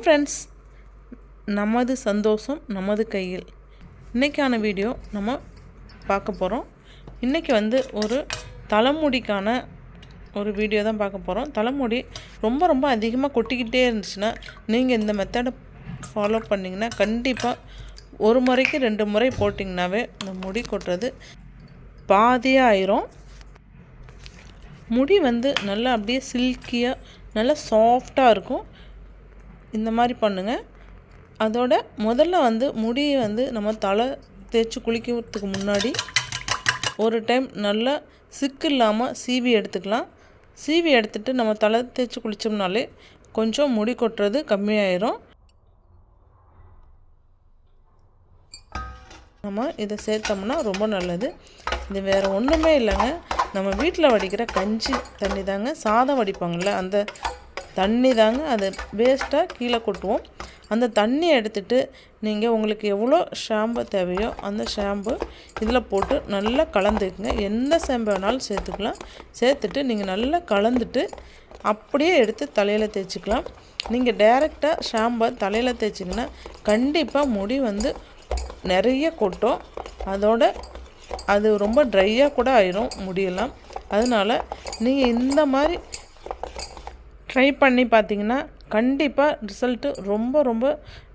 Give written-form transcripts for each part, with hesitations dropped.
Friends, நமது சந்தோஷம் நமது கையில். இன்றைக்கான வீடியோ நம்ம பார்க்க போகிறோம். இன்றைக்கி ஒரு தலைமுடிக்கான ஒரு வீடியோ தான் பார்க்க போகிறோம். தலைமுடி ரொம்ப அதிகமாக கொட்டிக்கிட்டே இருந்துச்சுன்னா நீங்கள் இந்த மெத்தடை ஃபாலோ பண்ணிங்கன்னா கண்டிப்பாக ஒரு முறைக்கு 2 முறை போட்டிங்கனாவே இந்த முடி கொட்டுறது பாதியாக ஆயிரும். முடி நல்லா அப்படியே சில்கியாக நல்லா சாஃப்டாக இருக்கும். இந்த மாதிரி பண்ணுங்கள். அதோட முதல்ல முடியை நம்ம தலை தேய்ச்சி குளிக்கிறதுக்கு முன்னாடி ஒரு டைம் நல்லா சிக்கு இல்லாமல் சீவி எடுத்துக்கலாம். சீவி எடுத்துகிட்டு நம்ம தலை தேய்ச்சி குளித்தோம்னாலே கொஞ்சம் முடி கொட்டுறது கம்மியாயிரும். நம்ம இதை சேர்த்தோம்னா ரொம்ப நல்லது. இது வேறு ஒன்றுமே இல்லைங்க, நம்ம வீட்டில் வடிக்கிற கஞ்சி தண்ணி தாங்க. சாதம் வடிப்பாங்கள்ல அந்த தண்ணி தாங்க. அதை வேஸ்ட்டாக கீழே கொட்டுவோம். அந்த தண்ணியை எடுத்துகிட்டு நீங்கள் உங்களுக்கு எவ்வளோ ஷாம்பு தேவையோ அந்த ஷாம்பு இதில் போட்டு நல்லா கலந்துக்குங்க. எந்த ஷாம்பு வேணாலும் சேர்த்துக்கலாம். சேர்த்துட்டு நீங்கள் நல்லா கலந்துட்டு அப்படியே எடுத்து தலையில் தேய்ச்சிக்கலாம். நீங்கள் டைரெக்டாக ஷாம்பை தலையில் தேய்ச்சிங்கன்னா கண்டிப்பாக முடி நிறைய கொட்டும். அதோட அது ரொம்ப ட்ரையாக கூட ஆயிரும் முடியெல்லாம். அதனால் நீங்கள் இந்த மாதிரி ட்ரை பண்ணி பார்த்தீங்கன்னா கண்டிப்பாக ரிசல்ட்டு ரொம்ப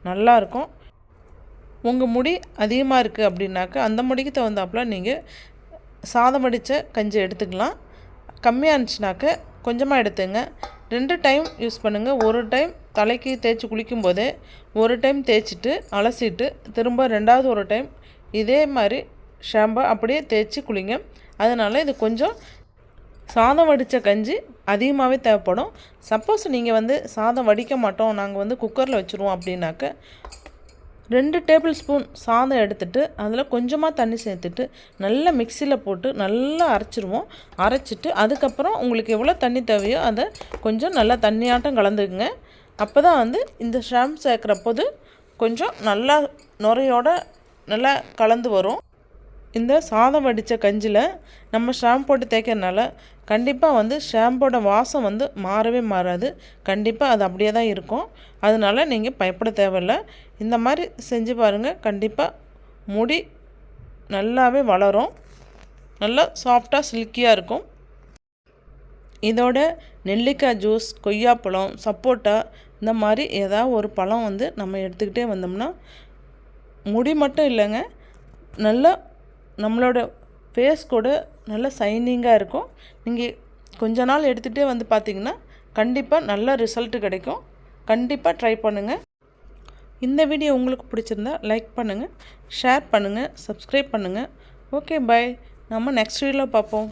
நல்லாயிருக்கும். உங்கள் முடி அதிகமாக இருக்குது அப்படின்னாக்கா அந்த முடிக்கு தகுந்தாப்புல நீங்கள் சாதம் வடித்த கஞ்சி எடுத்துக்கலாம். கம்மியாக இருந்துச்சுனாக்க கொஞ்சமாக எடுத்துங்க. 2 டைம் யூஸ் பண்ணுங்கள். ஒரு டைம் தலைக்கு தேய்ச்சி குளிக்கும்போதே ஒரு டைம் தேய்ச்சிட்டு அலசிட்டு திரும்ப 2வது ஒரு டைம் இதே மாதிரி ஷாம்பை அப்படியே தேய்ச்சி குளிங்க. அதனால் இது கொஞ்சம் சாதம் வடித்த கஞ்சி அதிகமாகவே தேவைப்படும். சப்போஸ் நீங்கள் சாதம் வடிக்க மாட்டோம், நாங்கள் குக்கரில் வச்சுருவோம் அப்படின்னாக்க 2 டேபிள் ஸ்பூன் சாதம் எடுத்துகிட்டு அதில் கொஞ்சமாக தண்ணி சேர்த்துட்டு நல்லா மிக்சியில் போட்டு நல்லா அரைச்சிருவோம். அரைச்சிட்டு அதுக்கப்புறம் உங்களுக்கு எவ்வளோ தண்ணி தேவையோ அதை கொஞ்சம் நல்லா தண்ணியாட்டம் கலந்துக்குங்க. அப்போ தான் இந்த ஷாம்பு சேர்க்குற போது கொஞ்சம் நல்லா நுரையோட நல்லா கலந்து வரும். இந்த சாதம் வடித்த கஞ்சியில் நம்ம ஷாம்பு போட்டு தேய்க்கிறதுனால கண்டிப்பாக ஷாம்போட வாசம் மாறவே மாறாது. கண்டிப்பாக அது அப்படியே தான் இருக்கும். அதனால் நீங்கள் பயப்பட தேவையில்லை. இந்த மாதிரி செஞ்சு பாருங்கள். கண்டிப்பாக முடி நல்லாவே வளரும். நல்லா சாஃப்டாக சில்கியாக இருக்கும். இதோட நெல்லிக்காய் ஜூஸ், கொய்யாப்பழம், சப்போட்டா இந்த மாதிரி ஏதாவது ஒரு பழம் நம்ம எடுத்துக்கிட்டே வந்தோம்னா முடி மட்டும் இல்லைங்க, நல்லா நம்மளோட ஃபேஸ் கூட நல்லா சைனிங்காக இருக்கும். நீங்கள் கொஞ்ச நாள் எடுத்துகிட்டே பார்த்தீங்கன்னா கண்டிப்பாக நல்ல ரிசல்ட்டு கிடைக்கும். கண்டிப்பாக ட்ரை பண்ணுங்கள். இந்த வீடியோ உங்களுக்கு பிடிச்சிருந்தா லைக் பண்ணுங்கள், ஷேர் பண்ணுங்கள், சப்ஸ்கிரைப் பண்ணுங்கள். Okay, by. நம்ம நெக்ஸ்ட் வீடியோவில் பார்ப்போம்.